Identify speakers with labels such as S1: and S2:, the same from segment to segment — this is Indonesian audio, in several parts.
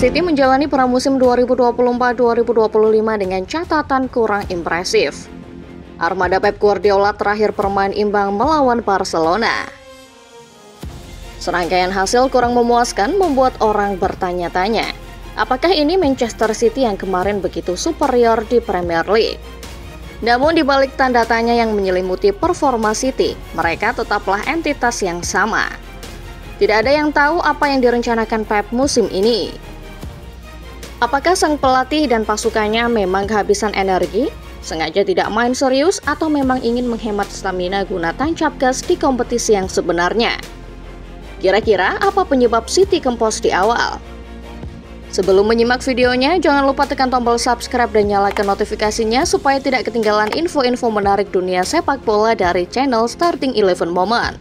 S1: City menjalani pramusim 2024-2025 dengan catatan kurang impresif. Armada Pep Guardiola terakhir bermain imbang melawan Barcelona. Serangkaian hasil kurang memuaskan membuat orang bertanya-tanya, apakah ini Manchester City yang kemarin begitu superior di Premier League? Namun di balik tanda tanya yang menyelimuti performa City, mereka tetaplah entitas yang sama. Tidak ada yang tahu apa yang direncanakan Pep musim ini. Apakah sang pelatih dan pasukannya memang kehabisan energi, sengaja tidak main serius, atau memang ingin menghemat stamina guna tancap gas di kompetisi yang sebenarnya? Kira-kira apa penyebab City kempos di awal? Sebelum menyimak videonya, jangan lupa tekan tombol subscribe dan nyalakan notifikasinya supaya tidak ketinggalan info-info menarik dunia sepak bola dari channel Starting 11 Moment.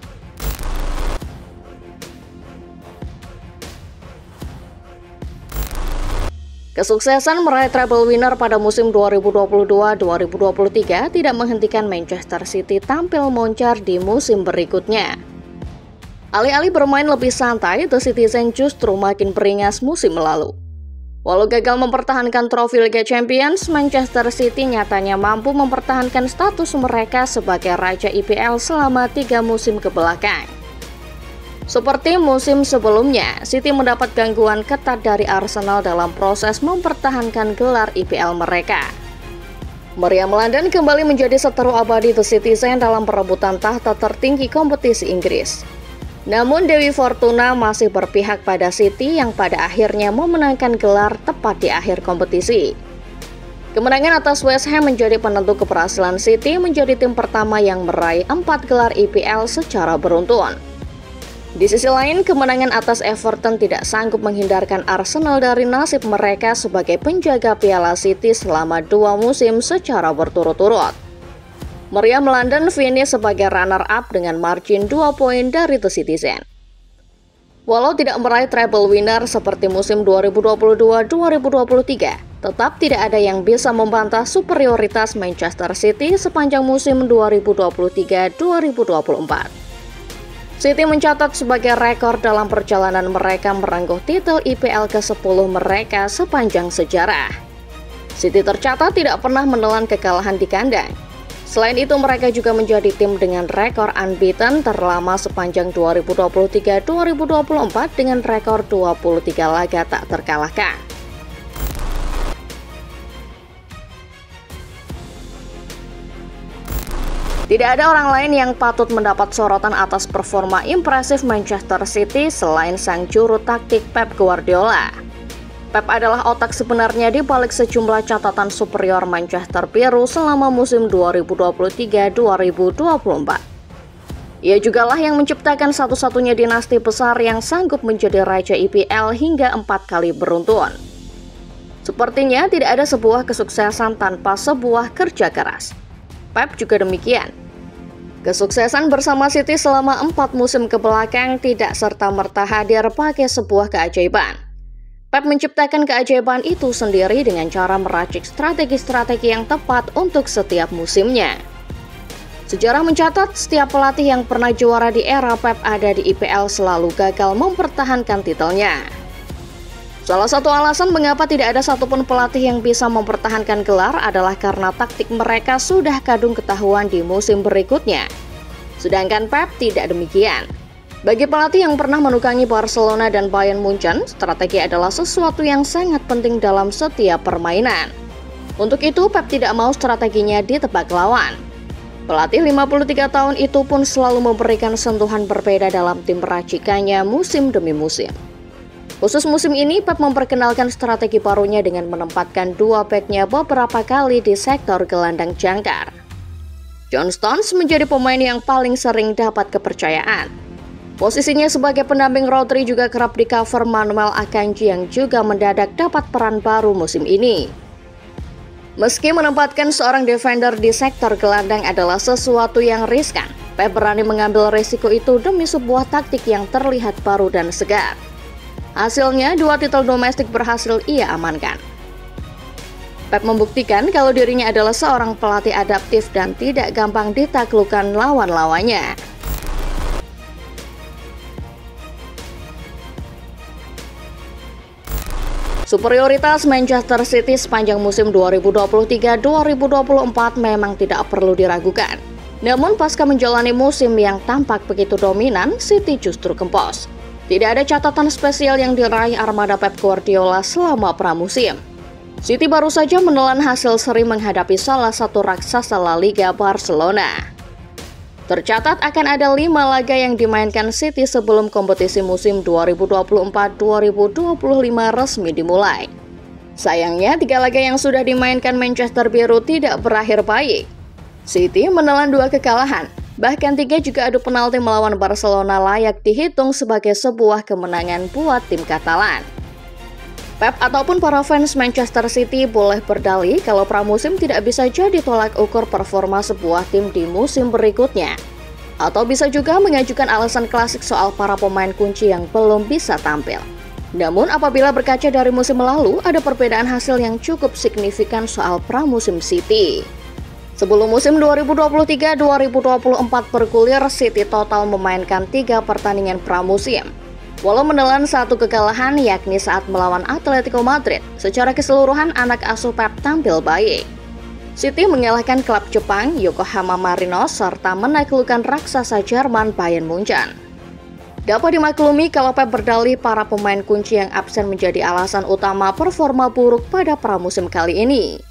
S1: Kesuksesan meraih treble winner pada musim 2022-2023 tidak menghentikan Manchester City tampil moncar di musim berikutnya. Alih-alih bermain lebih santai, The Citizen justru makin beringas musim lalu. Walau gagal mempertahankan trofi Liga Champions, Manchester City nyatanya mampu mempertahankan status mereka sebagai Raja IPL selama 3 musim kebelakang. Seperti musim sebelumnya, City mendapat gangguan ketat dari Arsenal dalam proses mempertahankan gelar IPL mereka. Meriam London kembali menjadi seteru abadi The Citizen dalam perebutan tahta tertinggi kompetisi Inggris. Namun Dewi Fortuna masih berpihak pada City yang pada akhirnya memenangkan gelar tepat di akhir kompetisi. Kemenangan atas West Ham menjadi penentu keberhasilan City menjadi tim pertama yang meraih 4 gelar IPL secara beruntun. Di sisi lain, kemenangan atas Everton tidak sanggup menghindarkan Arsenal dari nasib mereka sebagai penjaga Piala City selama 2 musim secara berturut-turut. Meriam London finish sebagai runner-up dengan margin 2 poin dari The Citizen. Walau tidak meraih treble winner seperti musim 2022-2023, tetap tidak ada yang bisa membantah superioritas Manchester City sepanjang musim 2023-2024. City mencatat sebagai rekor dalam perjalanan mereka merengkuh titel IPL ke-10 mereka sepanjang sejarah. City tercatat tidak pernah menelan kekalahan di kandang. Selain itu, mereka juga menjadi tim dengan rekor unbeaten terlama sepanjang 2023-2024 dengan rekor 23 laga tak terkalahkan. Tidak ada orang lain yang patut mendapat sorotan atas performa impresif Manchester City selain sang juru taktik Pep Guardiola. Pep adalah otak sebenarnya di balik sejumlah catatan superior Manchester biru selama musim 2023-2024. Ia jugalah yang menciptakan satu-satunya dinasti besar yang sanggup menjadi Raja IPL hingga 4 kali beruntun. Sepertinya tidak ada sebuah kesuksesan tanpa sebuah kerja keras. Pep juga demikian. Kesuksesan bersama City selama 4 musim kebelakang tidak serta-merta hadir pakai sebuah keajaiban. Pep menciptakan keajaiban itu sendiri dengan cara meracik strategi-strategi yang tepat untuk setiap musimnya. Sejarah mencatat setiap pelatih yang pernah juara di era Pep ada di IPL selalu gagal mempertahankan titelnya. Salah satu alasan mengapa tidak ada satupun pelatih yang bisa mempertahankan gelar adalah karena taktik mereka sudah kadung ketahuan di musim berikutnya. Sedangkan Pep tidak demikian. Bagi pelatih yang pernah menukangi Barcelona dan Bayern Munchen, strategi adalah sesuatu yang sangat penting dalam setiap permainan. Untuk itu, Pep tidak mau strateginya ditebak lawan. Pelatih 53 tahun itu pun selalu memberikan sentuhan berbeda dalam tim racikannya musim demi musim. Khusus musim ini, Pep memperkenalkan strategi barunya dengan menempatkan 2 back-nya beberapa kali di sektor gelandang jangkar. John Stones menjadi pemain yang paling sering dapat kepercayaan. Posisinya sebagai pendamping Rodri juga kerap di-cover Manuel Akanji yang juga mendadak dapat peran baru musim ini. Meski menempatkan seorang defender di sektor gelandang adalah sesuatu yang riskan, Pep berani mengambil resiko itu demi sebuah taktik yang terlihat baru dan segar. Hasilnya, 2 titel domestik berhasil ia amankan. Pep membuktikan kalau dirinya adalah seorang pelatih adaptif dan tidak gampang ditaklukkan lawan-lawannya. Superioritas Manchester City sepanjang musim 2023-2024 memang tidak perlu diragukan. Namun pasca menjalani musim yang tampak begitu dominan, City justru kempos. Tidak ada catatan spesial yang diraih armada Pep Guardiola selama pramusim. City baru saja menelan hasil seri menghadapi salah satu raksasa La Liga, Barcelona. Tercatat akan ada 5 laga yang dimainkan City sebelum kompetisi musim 2024-2025 resmi dimulai. Sayangnya, 3 laga yang sudah dimainkan Manchester Biru tidak berakhir baik. City menelan 2 kekalahan, bahkan 3 juga adu penalti melawan Barcelona layak dihitung sebagai sebuah kemenangan buat tim Katalan. Pep ataupun para fans Manchester City boleh berdalih kalau pramusim tidak bisa jadi tolak ukur performa sebuah tim di musim berikutnya. Atau bisa juga mengajukan alasan klasik soal para pemain kunci yang belum bisa tampil. Namun apabila berkaca dari musim lalu, ada perbedaan hasil yang cukup signifikan soal pramusim City. Sebelum musim 2023-2024 bergulir, City total memainkan 3 pertandingan pramusim. Walau menelan 1 kekalahan, yakni saat melawan Atletico Madrid, secara keseluruhan anak asuh Pep tampil baik. City mengalahkan klub Jepang Yokohama Marinos serta menaklukkan raksasa Jerman Bayern Munchen. Dapat dimaklumi kalau Pep berdalih para pemain kunci yang absen menjadi alasan utama performa buruk pada pramusim kali ini.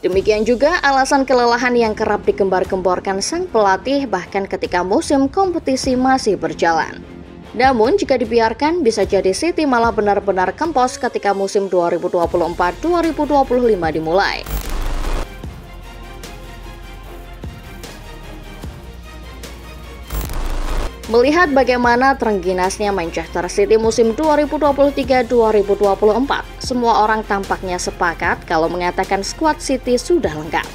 S1: Demikian juga alasan kelelahan yang kerap digembar-gemborkan sang pelatih bahkan ketika musim kompetisi masih berjalan. Namun jika dibiarkan bisa jadi City malah benar-benar kempos ketika musim 2024-2025 dimulai. Melihat bagaimana terengginasnya Manchester City musim 2023-2024, semua orang tampaknya sepakat kalau mengatakan skuad City sudah lengkap.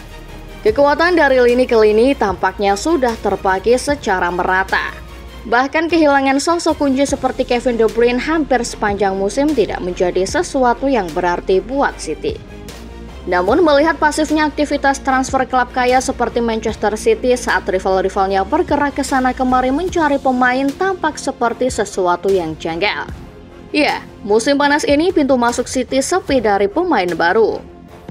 S1: Kekuatan dari lini ke lini tampaknya sudah terbagi secara merata. Bahkan kehilangan sosok kunci seperti Kevin De Bruyne hampir sepanjang musim tidak menjadi sesuatu yang berarti buat City. Namun melihat pasifnya aktivitas transfer klub kaya seperti Manchester City saat rival-rivalnya bergerak ke sana kemari mencari pemain tampak seperti sesuatu yang janggal. Ya, musim panas ini pintu masuk City sepi dari pemain baru.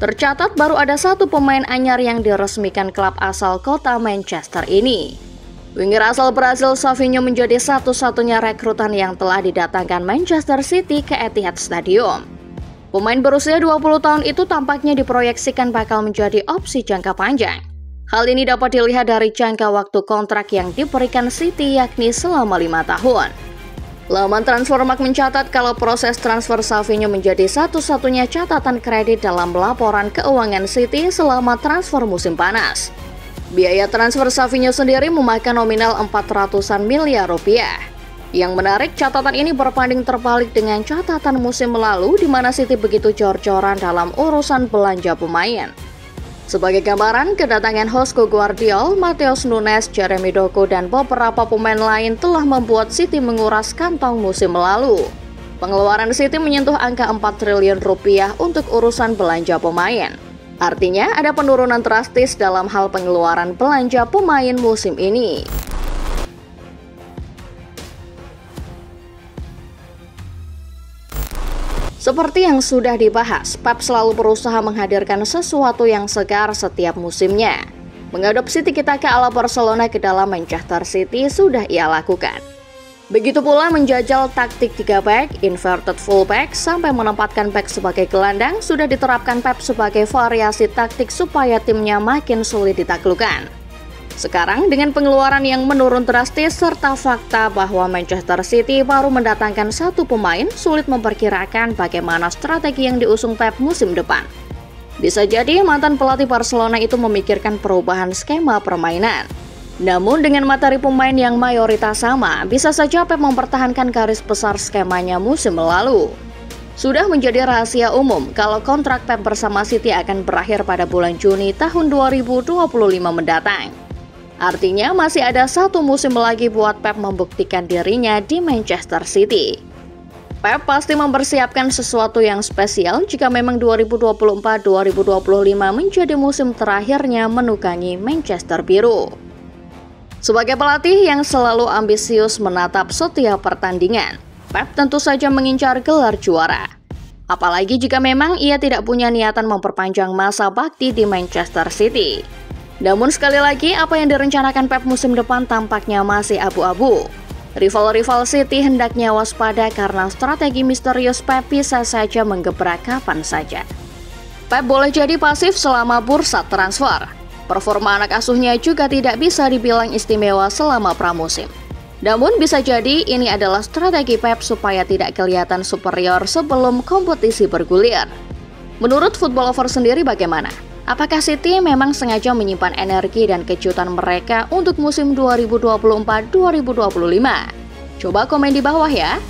S1: Tercatat baru ada 1 pemain anyar yang diresmikan klub asal kota Manchester ini. Winger asal Brasil Savinho menjadi satu-satunya rekrutan yang telah didatangkan Manchester City ke Etihad Stadium. Pemain berusia 20 tahun itu tampaknya diproyeksikan bakal menjadi opsi jangka panjang. Hal ini dapat dilihat dari jangka waktu kontrak yang diberikan City yakni selama 5 tahun. Laman Transfermarkt mencatat kalau proses transfer Savinho menjadi satu-satunya catatan kredit dalam laporan keuangan City selama transfer musim panas. Biaya transfer Savinho sendiri memakan nominal 400-an miliar rupiah. Yang menarik, catatan ini berbanding terbalik dengan catatan musim lalu di mana City begitu jor-joran dalam urusan belanja pemain. Sebagai gambaran, kedatangan Josko Gvardiol, Matheus Nunes, Jeremy Doku, dan beberapa pemain lain telah membuat City menguras kantong musim lalu. Pengeluaran City menyentuh angka 4 triliun rupiah untuk urusan belanja pemain. Artinya, ada penurunan drastis dalam hal pengeluaran belanja pemain musim ini. Seperti yang sudah dibahas, Pep selalu berusaha menghadirkan sesuatu yang segar setiap musimnya. Mengadopsi tiki-taka ala Barcelona ke dalam Manchester City sudah ia lakukan. Begitu pula menjajal taktik 3 back, inverted fullback, sampai menempatkan back sebagai gelandang sudah diterapkan Pep sebagai variasi taktik supaya timnya makin sulit ditaklukkan. Sekarang dengan pengeluaran yang menurun drastis serta fakta bahwa Manchester City baru mendatangkan 1 pemain, sulit memperkirakan bagaimana strategi yang diusung Pep musim depan. Bisa jadi mantan pelatih Barcelona itu memikirkan perubahan skema permainan. Namun dengan materi pemain yang mayoritas sama, bisa saja Pep mempertahankan garis besar skemanya musim lalu. Sudah menjadi rahasia umum kalau kontrak Pep bersama City akan berakhir pada bulan Juni tahun 2025 mendatang. Artinya masih ada 1 musim lagi buat Pep membuktikan dirinya di Manchester City. Pep pasti mempersiapkan sesuatu yang spesial jika memang 2024-2025 menjadi musim terakhirnya menukangi Manchester Biru. Sebagai pelatih yang selalu ambisius menatap setiap pertandingan, Pep tentu saja mengincar gelar juara. Apalagi jika memang ia tidak punya niatan memperpanjang masa bakti di Manchester City. Namun sekali lagi, apa yang direncanakan Pep musim depan tampaknya masih abu-abu. Rival-rival City hendaknya waspada karena strategi misterius Pep bisa saja menggebrak kapan saja. Pep boleh jadi pasif selama bursa transfer. Performa anak asuhnya juga tidak bisa dibilang istimewa selama pramusim. Namun bisa jadi ini adalah strategi Pep supaya tidak kelihatan superior sebelum kompetisi bergulir. Menurut Football Lover sendiri bagaimana? Apakah City memang sengaja menyimpan energi dan kejutan mereka untuk musim 2024-2025? Coba komen di bawah ya.